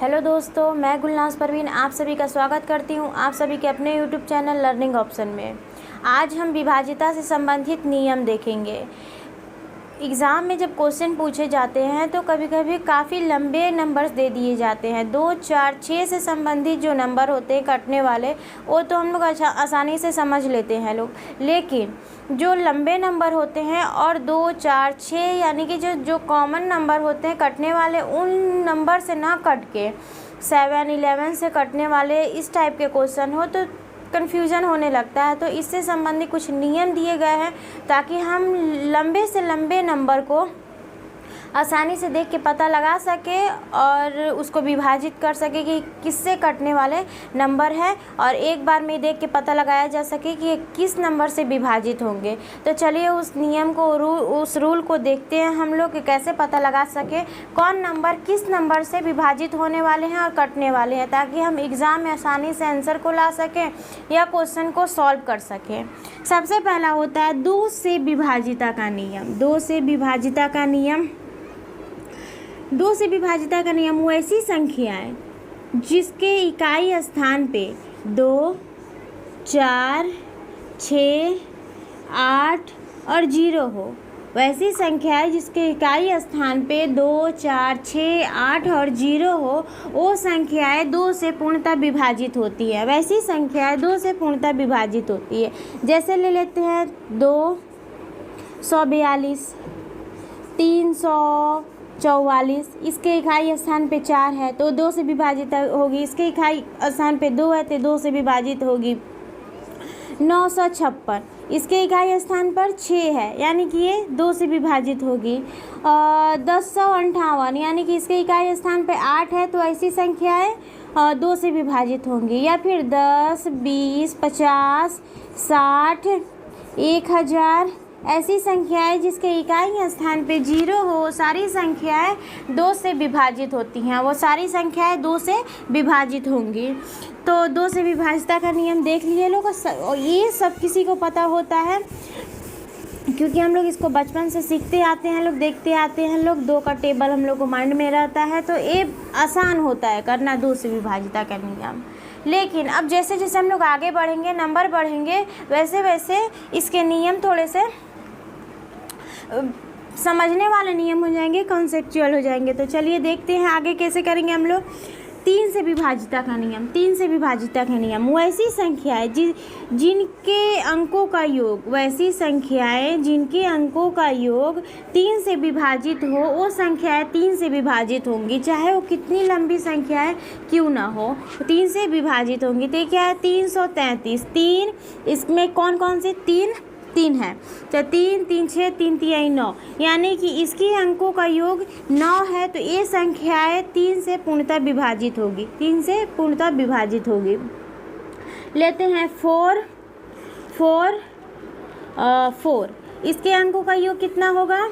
Hello दोस्तों, मैं गुलनाज परवीन आप सभी का स्वागत करती हूं आप सभी के अपने यूट्यूब चैनल लर्निंग ऑप्शन में। आज हम विभाज्यता से संबंधित नियम देखेंगे। एग्ज़ाम में जब क्वेश्चन पूछे जाते हैं तो कभी कभी काफ़ी लंबे नंबर्स दे दिए जाते हैं। 2, 4, 6 से संबंधित जो नंबर होते हैं कटने वाले, वो तो हम लोग आसानी से समझ लेते हैं लोग, लेकिन जो लंबे नंबर होते हैं और 2, 4, 6 यानी कि जो कॉमन नंबर होते हैं कटने वाले, उन नंबर से ना कट के 7, 11 से कटने वाले इस टाइप के क्वेश्चन हो तो कन्फ्यूज़न होने लगता है। तो इससे संबंधित कुछ नियम दिए गए हैं ताकि हम लंबे से लंबे नंबर को आसानी से देख के पता लगा सके और उसको विभाजित कर सके कि किससे कटने वाले नंबर है, और एक बार में देख के पता लगाया जा सके कि ये किस नंबर से विभाजित होंगे। तो चलिए उस नियम को उस रूल को देखते हैं हम लोग कि कैसे पता लगा सके कौन नंबर किस नंबर से विभाजित होने वाले हैं और कटने वाले हैं, ताकि हम एग्ज़ाम में आसानी से आंसर को ला सकें या क्वेश्चन को सॉल्व कर सकें। सबसे पहला होता है 2 से विभाजिता का नियम। 2 से विभाजिता का नियम 2 से विभाजिता का नियम वो ऐसी संख्याएं जिसके इकाई स्थान पे 2, 4, 6, 8 और 0 हो। वैसी संख्याएं जिसके इकाई स्थान पे 2, 4, 6, 8 और 0 हो, वो संख्याएं 2 से पूर्णतः विभाजित होती है। वैसी संख्याएं 2 से पूर्णतः विभाजित होती है। जैसे ले लेते हैं 2, 142, 344, इसके इकाई स्थान पे 4 है तो 2 से विभाजित होगी। इसके इकाई स्थान पे 2 है तो 2 से विभाजित होगी। 956, इसके इकाई स्थान पर 6 है यानी कि ये 2 से विभाजित होगी। 1058, यानी कि इसके इकाई स्थान पे 8 है तो ऐसी संख्याएं 2 से विभाजित होंगी। या फिर 10, 20, 50, 60, 1000, ऐसी संख्याएं जिसके इकाई स्थान पे 0 हो, सारी संख्याएं 2 से विभाजित होती हैं। वो सारी संख्याएं 2 से विभाजित होंगी। तो 2 से विभाजिता का नियम देख लिए लोग, और ये सब किसी को पता होता है क्योंकि हम लोग इसको बचपन से सीखते आते हैं लोग, देखते आते हैं लोग। 2 का टेबल हम लोग को माइंड में रहता है, तो ये आसान होता है करना 2 से विभाजिता का नियम। लेकिन अब जैसे जैसे हम लोग आगे बढ़ेंगे, नंबर बढ़ेंगे, वैसे वैसे इसके नियम थोड़े से समझने वाले नियम हो जाएंगे, कॉन्सेप्चुअल हो जाएंगे। तो चलिए देखते हैं आगे कैसे करेंगे हम लोग। 3 से विभाजिता का नियम। 3 से विभाजिता का नियम वैसी संख्याएं जिनके अंकों का योग, वैसी संख्याएं जिनके अंकों का योग 3 से विभाजित हो, वो संख्याएं 3 से विभाजित होंगी, चाहे वो कितनी लंबी संख्याएं क्यों ना हो, 3 से विभाजित होंगी। तो क्या है 333, 3, इसमें कौन कौन से 3 है तो 3, 3, 6, 3, 3, 9, यानी कि इसके अंकों का योग 9 है तो ये संख्याएं 3 से पूर्णतः विभाजित होगी। 3 से पूर्णतः विभाजित होगी। लेते हैं 4, 4, 4, इसके अंकों का योग कितना होगा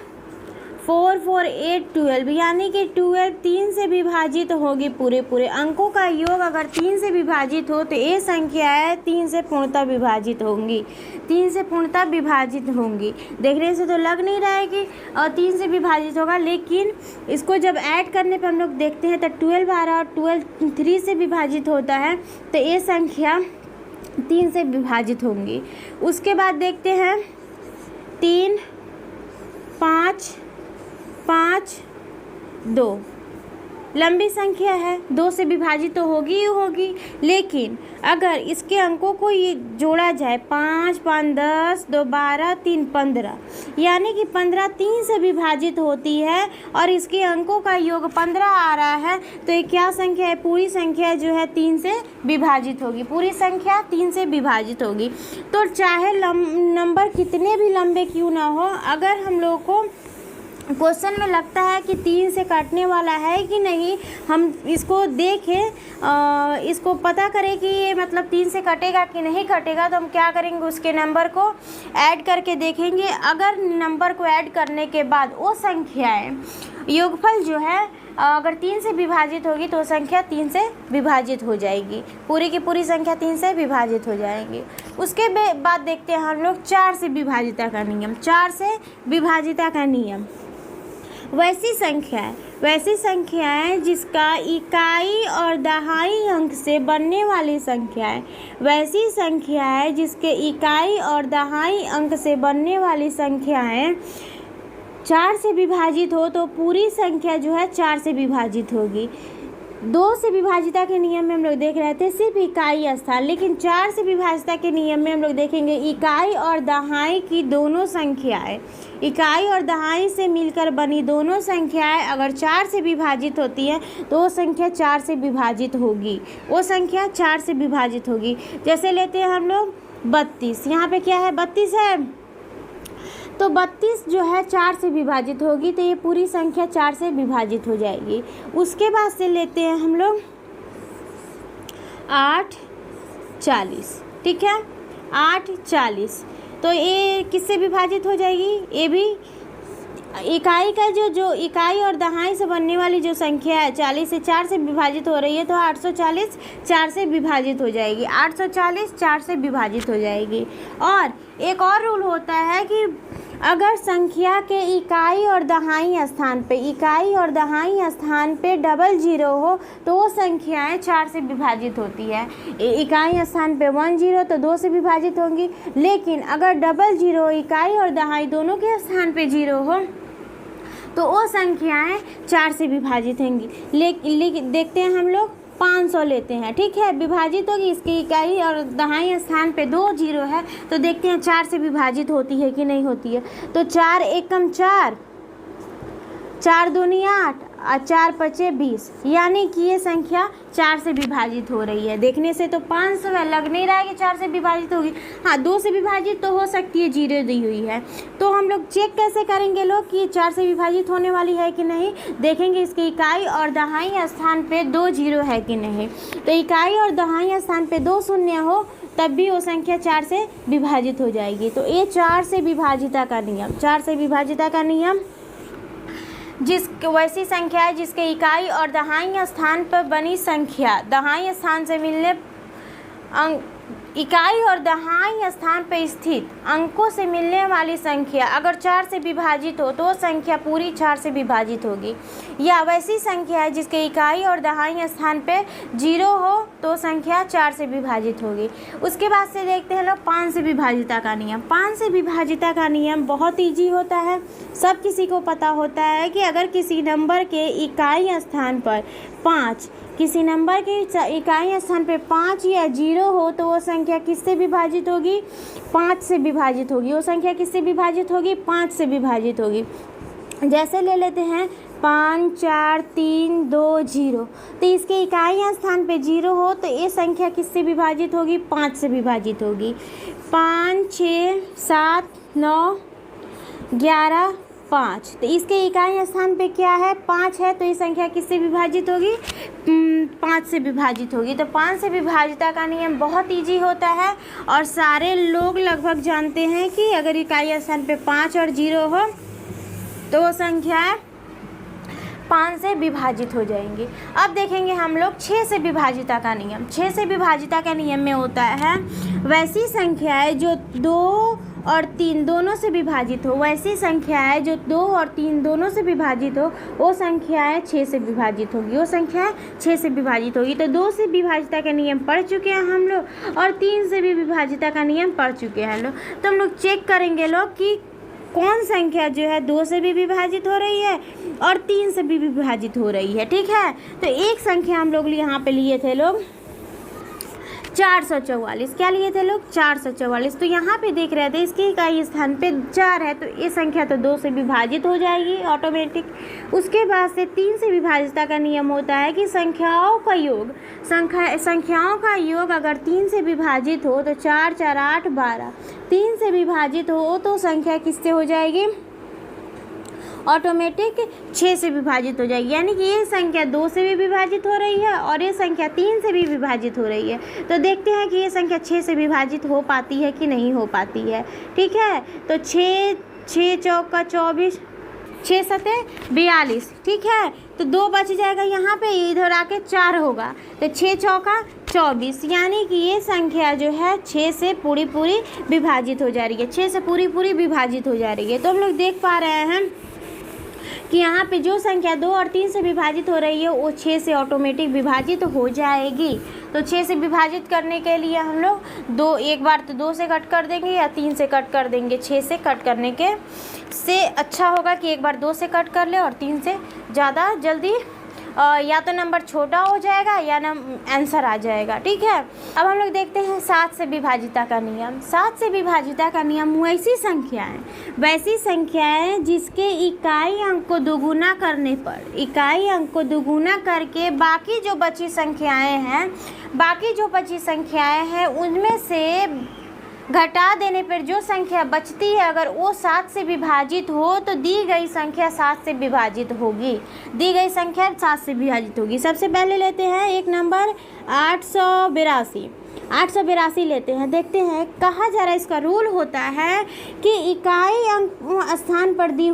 4, 4, 8, 12, यानी कि 12 3 से विभाजित होगी। पूरे अंकों का योग अगर 3 से विभाजित हो तो ये संख्याएं 3 से पूर्णतः विभाजित होंगी। 3 से पूर्णतः विभाजित होंगी। देखने से तो लग नहीं रहा है कि 3 से विभाजित होगा, लेकिन इसको जब ऐड करने पर हम लोग देखते हैं तो 12 आ रहा और 12 3 से विभाजित होता है, तो ये संख्या 3 से विभाजित होंगी। उसके बाद देखते हैं 3, 5, 5, 2, लंबी संख्या है, 2 से विभाजित तो होगी ही होगी, लेकिन अगर इसके अंकों को ये जोड़ा जाए 5, 5, 10, 2, 12, 3, 15, यानी कि 15 3 से विभाजित होती है और इसके अंकों का योग 15 आ रहा है, तो ये क्या संख्या है, पूरी संख्या जो है 3 से विभाजित होगी। पूरी संख्या 3 से विभाजित होगी। तो चाहे नंबर कितने भी लंबे क्यों ना हो, अगर हम लोग को क्वेश्चन में लगता है कि 3 से काटने वाला है कि नहीं, हम इसको देखें, इसको पता करें कि ये मतलब 3 से कटेगा कि नहीं कटेगा, तो हम क्या करेंगे, उसके नंबर को ऐड करके देखेंगे। अगर नंबर को ऐड करने के बाद वो संख्याएं योगफल जो है अगर 3 से विभाजित होगी तो संख्या 3 से विभाजित हो जाएगी। पूरी की पूरी संख्या 3 से विभाजित हो जाएगी। उसके बाद देखते हैं हम लोग 4 से विभाजिता का नियम। 4 से विभाजिता का नियम वैसी संख्याएं जिसका इकाई और दहाई अंक से बनने वाली संख्याएं, वैसी संख्याएं जिसके इकाई और दहाई अंक से बनने वाली संख्याएं 4 से विभाजित हो तो पूरी संख्या जो है 4 से विभाजित होगी। 2 से विभाजिता के नियम में हम लोग देख रहे थे सिर्फ इकाई स्थान, लेकिन 4 से विभाजिता के नियम में हम लोग देखेंगे इकाई और दहाई की दोनों संख्याएं, इकाई और दहाई से मिलकर बनी दोनों संख्याएं अगर 4 से विभाजित होती है तो वो संख्या 4 से विभाजित होगी, वो संख्या 4 से विभाजित होगी। जैसे लेते हैं हम लोग 32, यहाँ पे क्या है 32 है, तो 32 जो है 4 से विभाजित होगी तो ये पूरी संख्या 4 से विभाजित हो जाएगी। उसके बाद से लेते हैं हम लोग 8 40, ठीक है 8 40, तो ये किससे विभाजित हो जाएगी, ये भी इकाई का जो इकाई और दहाई से बनने वाली जो संख्या है 40 से 4 से विभाजित हो रही है तो 840 4 से विभाजित हो जाएगी, 840 4 से विभाजित हो जाएगी। और एक और रूल होता है कि अगर संख्या के इकाई और दहाई स्थान पे डबल जीरो हो तो वो संख्याएं 4 से विभाजित होती है। इकाई स्थान पे 1 0 तो 2 से विभाजित होंगी, लेकिन अगर डबल जीरो इकाई और दहाई दोनों के स्थान पे 0 हो तो वो संख्याएं 4 से विभाजित होंगी। लेकिन देखते हैं हम लोग 500 लेते हैं, ठीक है विभाजित होगी, इसकी इकाई और दहाई स्थान पे 2 0 है तो देखते हैं 4 से विभाजित होती है कि नहीं होती है। तो 4 एकम 4, 4 दूनी 8 और 4 पचे 20, यानी कि ये संख्या 4 से विभाजित हो रही है। देखने से तो 500 है, लग नहीं रहा है कि 4 से विभाजित होगी। हाँ 2 से विभाजित तो हो सकती है, 0 दी हुई है। तो हम लोग चेक कैसे करेंगे लोग कि 4 से विभाजित होने वाली है कि नहीं, देखेंगे इसकी इकाई और दहाई स्थान पे 2 0 है कि नहीं। तो इकाई और दहाई स्थान पे 2 शून्य हो तब भी वो संख्या 4 से विभाजित हो जाएगी। तो ये 4 से विभाजिता का नियम, 4 से विभाजिता का नियम वैसी संख्या है जिसके इकाई और दहाई स्थान पर बनी संख्या, दहाई स्थान से मिलने इकाई और दहाई स्थान पर स्थित अंकों से मिलने वाली संख्या अगर 4 से विभाजित हो तो वो संख्या पूरी 4 से विभाजित होगी। या वैसी संख्या है जिसके इकाई और दहाई स्थान पे 0 हो तो संख्या 4 से विभाजित होगी। उसके बाद से देखते हैं लोग 5 से विभाजिता का नियम। 5 से विभाजिता का नियम बहुत ईजी होता है, सब किसी को पता होता है कि अगर किसी नंबर के इकाई स्थान पर 5, किसी नंबर के इकाई स्थान पे 5 या 0 हो तो वो संख्या किससे विभाजित होगी, 5 से विभाजित होगी। वो संख्या किससे विभाजित होगी, 5 से विभाजित होगी। जैसे ले लेते हैं 5 4 3 2 0, तो इसके इकाई स्थान पे 0 हो तो ये संख्या किससे विभाजित होगी, 5 से विभाजित होगी। 5 6 7 9 11 5, तो इसके इकाई स्थान पे क्या है, 5 है, तो ये संख्या किससे विभाजित होगी, 5 से विभाजित होगी। तो 5 से विभाजिता का नियम बहुत इजी होता है और सारे लोग लगभग जानते हैं कि अगर इकाई स्थान पे 5 और 0 हो तो वो संख्या 5 से विभाजित हो जाएंगी। अब देखेंगे हम लोग 6 से विभाजिता का नियम। 6 से विभाजिता का नियम में होता है वैसी संख्या है जो 2 और 3 दोनों से विभाजित हो, वैसी संख्या है जो 2 और 3 दोनों से विभाजित हो, वो संख्याएं 6 से विभाजित होगी, वो संख्या 6 से विभाजित होगी। तो 2 से विभाजिता का नियम पढ़ चुके हैं हम लोग और 3 से भी विभाजिता का नियम पढ़ चुके हैं लोग। तो हम लोग चेक करेंगे लोग कि कौन संख्या जो है 2 से भी विभाजित हो रही है और 3 से भी विभाजित हो रही है, ठीक है। तो एक संख्या हम लोग यहाँ पे लिए थे लोग 444, क्या लिए थे लोग 444। तो यहाँ पे देख रहे थे इसके इकाई स्थान पे 4 है तो ये संख्या तो 2 से विभाजित हो जाएगी ऑटोमेटिक। उसके बाद से 3 से विभाजिता का नियम होता है कि संख्याओं का योग अगर 3 से विभाजित हो तो 4 4 8 12, 3 से विभाजित हो तो संख्या किससे हो जाएगी, ऑटोमेटिक 6 से विभाजित हो जाएगी। यानी कि ये संख्या 2 से भी विभाजित हो रही है और ये संख्या 3 से भी विभाजित हो रही है। तो देखते हैं कि ये संख्या 6 से विभाजित हो पाती है कि नहीं हो पाती है, ठीक है। तो 6 चौका 24, 6 सते 42, ठीक है। तो 2 बच जाएगा यहाँ पे, इधर आके 4 होगा तो 6 चौका 24, यानी कि ये संख्या जो है 6 से पूरी विभाजित हो जा रही है, 6 से पूरी विभाजित हो जा रही है। तो हम लोग देख पा रहे हैं कि यहाँ पे जो संख्या 2 और 3 से विभाजित हो रही है वो 6 से ऑटोमेटिक विभाजित हो जाएगी। तो 6 से विभाजित करने के लिए हम लोग एक बार तो 2 से कट कर देंगे या 3 से कट कर देंगे। 6 से कट करने के से अच्छा होगा कि एक बार 2 से कट कर ले और 3 से ज़्यादा जल्दी या तो नंबर छोटा हो जाएगा या आंसर आ जाएगा। ठीक है, अब हम लोग देखते हैं 7 से विभाजिता का नियम। 7 से विभाजिता का नियम वैसी संख्याएं जिसके इकाई अंक को दोगुना करने पर, इकाई अंक को दोगुना करके बाकी जो बची संख्याएं हैं उनमें से घटा देने पर जो संख्या बचती है अगर वो 7 से विभाजित हो तो दी गई संख्या 7 से विभाजित होगी। सबसे पहले लेते हैं एक नंबर 882 लेते हैं। देखते हैं, कहा जा रहा है, इसका रूल होता है कि इकाई अंक स्थान पर दी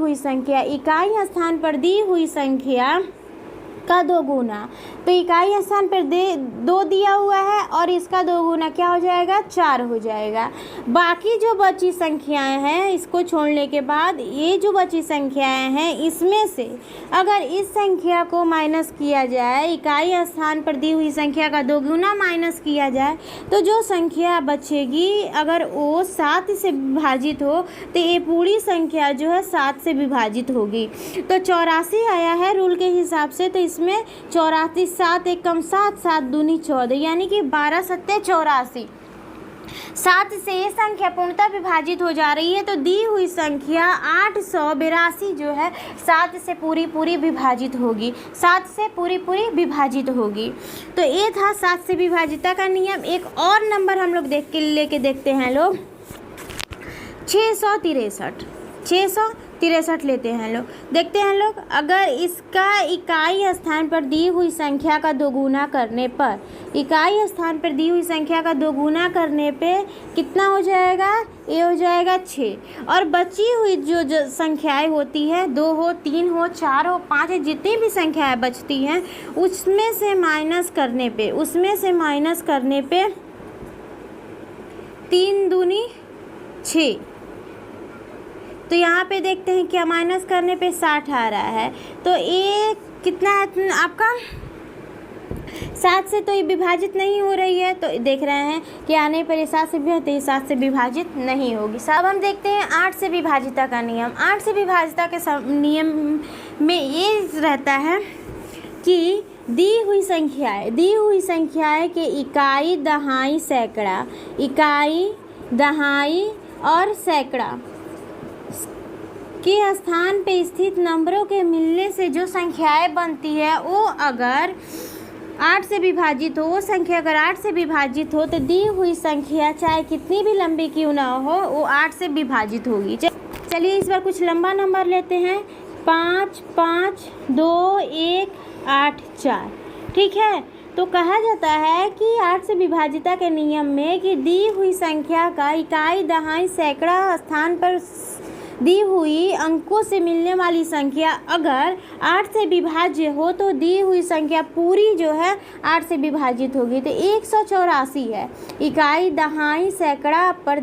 हुई संख्या का दोगुना। तो इकाई स्थान पर 2 दिया हुआ है और इसका दोगुना क्या हो जाएगा, 4 हो जाएगा। बाकी जो बची संख्याएं हैं, इसको छोड़ने के बाद ये जो बची संख्याएं हैं इसमें से अगर इस संख्या को माइनस किया जाए, इकाई स्थान पर दी हुई संख्या का दोगुना माइनस किया जाए तो जो संख्या बचेगी अगर वो 7 से विभाजित हो तो ये पूरी संख्या जो है 7 से विभाजित होगी। तो 84 आया है रूल के हिसाब से। तो इसमें 84, 7 एकम 7, 7 दूनी 14, यानी कि 12 सत्ते 84। 7 से ये संख्या पूर्णतः विभाजित हो जा रही है तो दी हुई संख्या 882 जो है 7 से पूरी विभाजित होगी, 7 से पूरी विभाजित होगी। तो ये था 7 से विभाजिता का नियम। एक और नंबर हम लोग लेके देखते हैं लोग, 663 लेते हैं लोग। देखते हैं लोग, अगर इसका इकाई स्थान पर दी हुई संख्या का दोगुना करने पर, कितना हो जाएगा, ये हो जाएगा 6। और बची हुई जो संख्याएं होती है, 2 हो, 3 हो, 4 हो, 5 है, जितनी भी संख्याएं बचती हैं उसमें से माइनस करने पे 3 दूनी 6। तो यहाँ पे देखते हैं क्या माइनस करने पे 60 आ रहा है। तो ये कितना है आपका, 7 से तो ये विभाजित नहीं हो रही है। तो देख रहे हैं कि आने पर ये 7 से विभाजित, ये 7 से विभाजित नहीं होगी। अब हम देखते हैं 8 से विभाजिता का नियम। 8 से विभाजिता के नियम में ये रहता है कि दी हुई संख्याएं के इकाई, दहाई और सैकड़ा के स्थान पे स्थित नंबरों के मिलने से जो संख्याएं बनती है वो अगर 8 से विभाजित हो, तो दी हुई संख्या चाहे कितनी भी लंबी क्यों ना हो वो 8 से विभाजित होगी। चलिए इस बार कुछ लंबा नंबर लेते हैं, 5, 5, 2, 1, 8, 4। ठीक है, तो कहा जाता है कि 8 से विभाजिता के नियम में कि दी हुई संख्या का इकाई, दहाई, सैकड़ा स्थान पर दी हुई अंकों से मिलने वाली संख्या अगर 8 से विभाज्य हो तो दी हुई संख्या पूरी जो है 8 से विभाजित होगी। तो 184 है, इकाई, दहाई, सैकड़ा पर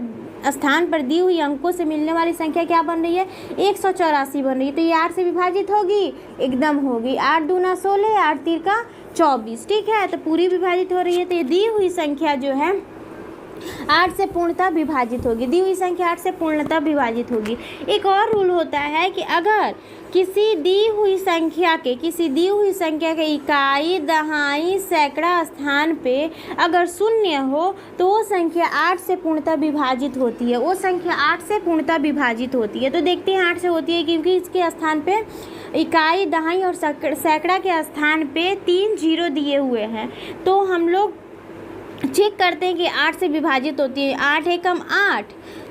स्थान पर दी हुई अंकों से मिलने वाली संख्या क्या बन रही है, 184 बन रही है। तो ये 8 से विभाजित होगी, एकदम होगी। 8 दूना 16, 8 तिरका 24। ठीक है, तो पूरी विभाजित हो रही है। तो ये दी हुई संख्या जो है 8 से पूर्णतः विभाजित होगी, एक और रूल होता है कि अगर किसी दी हुई संख्या के इकाई, दहाई, सैकड़ा स्थान पे अगर 0 हो तो वो संख्या 8 से पूर्णतः विभाजित होती है। तो देखते हैं 8 से होती है क्योंकि इसके स्थान पे इकाई, दहाई और सैकड़ा के स्थान पे 3 0 दिए हुए हैं। तो हम लोग चेक करते हैं कि 8 से विभाजित होती है। 8 एकम 8,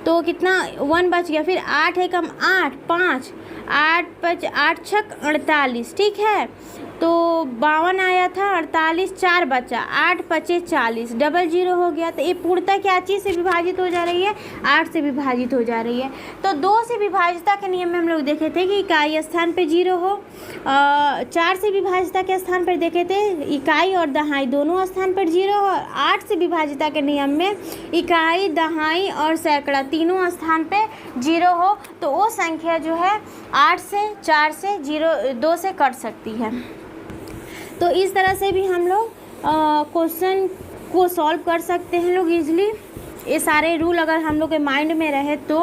तो कितना 1 बच गया। फिर 8 एकम 8, 5, 8 5 8 6 48। ठीक है, तो 52 आया था, 48 4 बचा, 8 पचे 40, डबल जीरो हो गया। तो ये पूर्णतः क्या चीज़ से विभाजित हो जा रही है, 8 से विभाजित हो जा रही है। तो 2 से विभाजिता के नियम में हम लोग देखे थे कि इकाई स्थान पे 0 हो, 4 से विभाजिता के स्थान पर देखे थे इकाई और दहाई दोनों स्थान पर 0 हो, 8 से विभाजिता के नियम में इकाई दहाई और सैकड़ा तीनों स्थान पे 0 हो। तो वो संख्या जो है 8 से 4 से 2 से कट सकती है। तो इस तरह से भी हम लोग क्वेश्चन को सॉल्व कर सकते हैं लोग इजली। ये सारे रूल अगर हम लोग के माइंड में रहे तो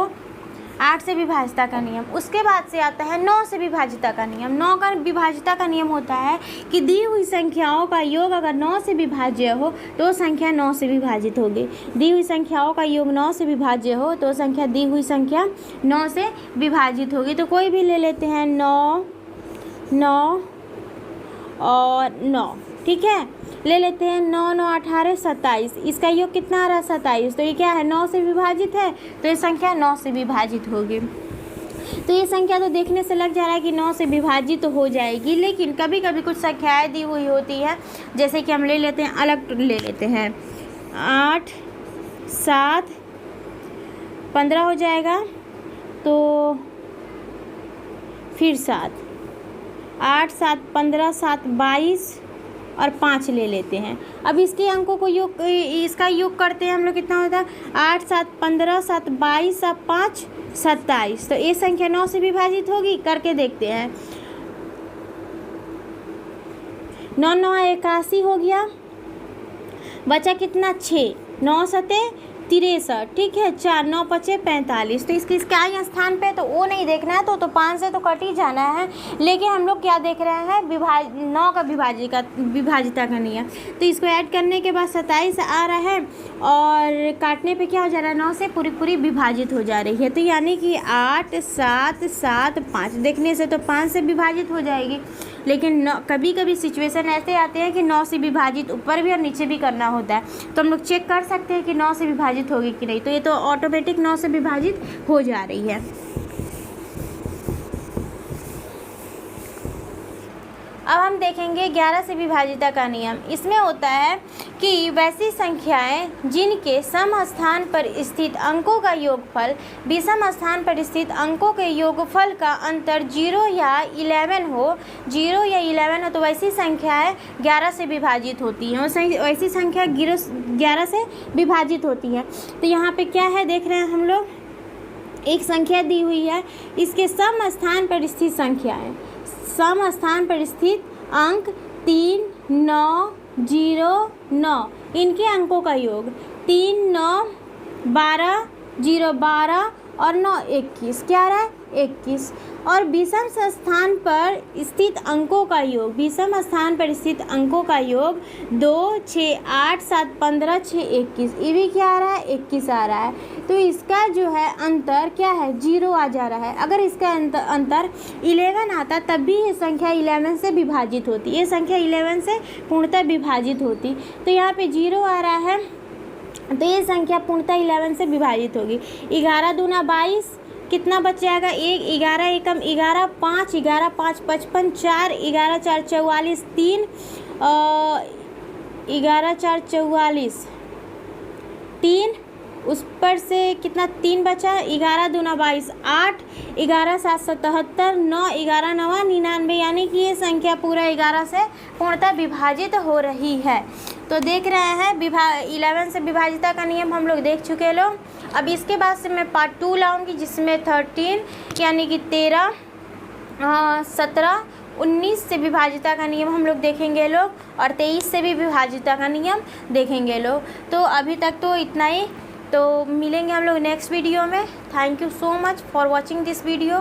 8 से विभाजिता का नियम। उसके बाद से आता है 9 से विभाजिता का नियम। 9 का विभाजिता का नियम होता है कि दी हुई संख्याओं का योग अगर 9 से विभाज्य हो तो संख्या 9 से विभाजित होगी। दी हुई संख्याओं का योग 9 से विभाज्य हो तो संख्या दी हुई संख्या 9 से विभाजित होगी। तो कोई भी ले लेते हैं 9, 9 और 9, ठीक है। ले लेते हैं 9, 9 18 27, इसका योग कितना आ रहा है 27। तो ये क्या है 9 से विभाजित है, तो ये संख्या 9 से विभाजित होगी। तो ये संख्या तो देखने से लग जा रहा है कि 9 से विभाजित हो जाएगी, लेकिन कभी कभी कुछ संख्याएं दी हुई होती है, जैसे कि हम ले लेते हैं अलग ले लेते हैं 8 7 15 हो जाएगा, तो फिर 7 8 7 15 7 22 और 5 ले लेते हैं। अब इसके अंकों को योग इसका योग करते हैं हम लोग, कितना होता है 8 7 15 7 22 और 5 27। तो ये संख्या 9 से विभाजित होगी, करके देखते हैं। 9 9 81 हो गया, बचा कितना 6, 9 सते 63, ठीक है। 4 9 पचे 45। तो इसके आई स्थान पे तो वो नहीं देखना है, तो 5 से तो कट ही जाना है। लेकिन हम लोग क्या देख रहे हैं 9 का विभाजिता का नियम। तो इसको ऐड करने के बाद 27 आ रहा है और काटने पे क्या हो जा रहा है 9 से पूरी विभाजित हो जा रही है। तो यानी कि 8 7 7 5 देखने से तो 5 से विभाजित हो जाएगी, लेकिन कभी कभी सिचुएशन ऐसे आते हैं कि 9 से विभाजित ऊपर भी और नीचे भी करना होता है। तो हम लोग चेक कर सकते हैं कि 9 से विभाजित होगी कि नहीं। तो ये तो ऑटोमेटिक 9 से विभाजित हो जा रही है। अब हम देखेंगे 11 से विभाजिता का नियम। इसमें होता है कि वैसी संख्याएं जिनके सम स्थान पर स्थित अंकों का योगफल विषम स्थान पर स्थित अंकों के योगफल का अंतर 0 या 11 हो, 0 या 11 हो, तो वैसी संख्याएं 11 से विभाजित होती हैं। वैसी संख्या 11 से विभाजित होती है। तो यहाँ पे क्या है देख रहे हैं हम लोग, एक संख्या दी हुई है, इसके सम स्थान पर स्थित संख्या है। सम स्थान पर स्थित अंक 3 9 0 9, इनके अंकों का योग 3 9 12 0 12 और 9 21, क्या रहा है 21। और विषम स्थान पर स्थित अंकों का योग, विषम स्थान पर स्थित अंकों का योग 2 6 8 7 15 6 21, ये भी क्या आ रहा है 21 आ रहा है। तो इसका जो है अंतर क्या है 0 आ जा रहा है। अगर इसका अंतर 11 आता तब भी ये संख्या 11 से विभाजित होती, ये संख्या 11 से पूर्णतः विभाजित होती। तो यहाँ पे 0 आ रहा है, तो ये संख्या पूर्णतः 11 से विभाजित होगी। 11 दूना 22, कितना बच जाएगा 1, 11 एकम 11, 5 11 5 55, 4 11 4 44, 3 11 4 44, 3 उस पर से कितना 3 बचा, 11 दूना 22, 8 11 7 77, 9 11 9 99, यानी कि ये संख्या पूरा 11 से पूर्णतः विभाजित हो रही है। तो देख रहे हैं 11 से विभाजिता का नियम हम लोग देख चुके लोग। अब इसके बाद से मैं पार्ट 2 लाऊंगी, जिसमें 13 यानी कि 13 17 19 से विभाजिता का नियम हम लोग देखेंगे लोग, और 23 से भी विभाजिता का नियम देखेंगे लोग। तो अभी तक तो इतना ही, तो मिलेंगे हम लोग नेक्स्ट वीडियो में। Thank you so much for watching this video.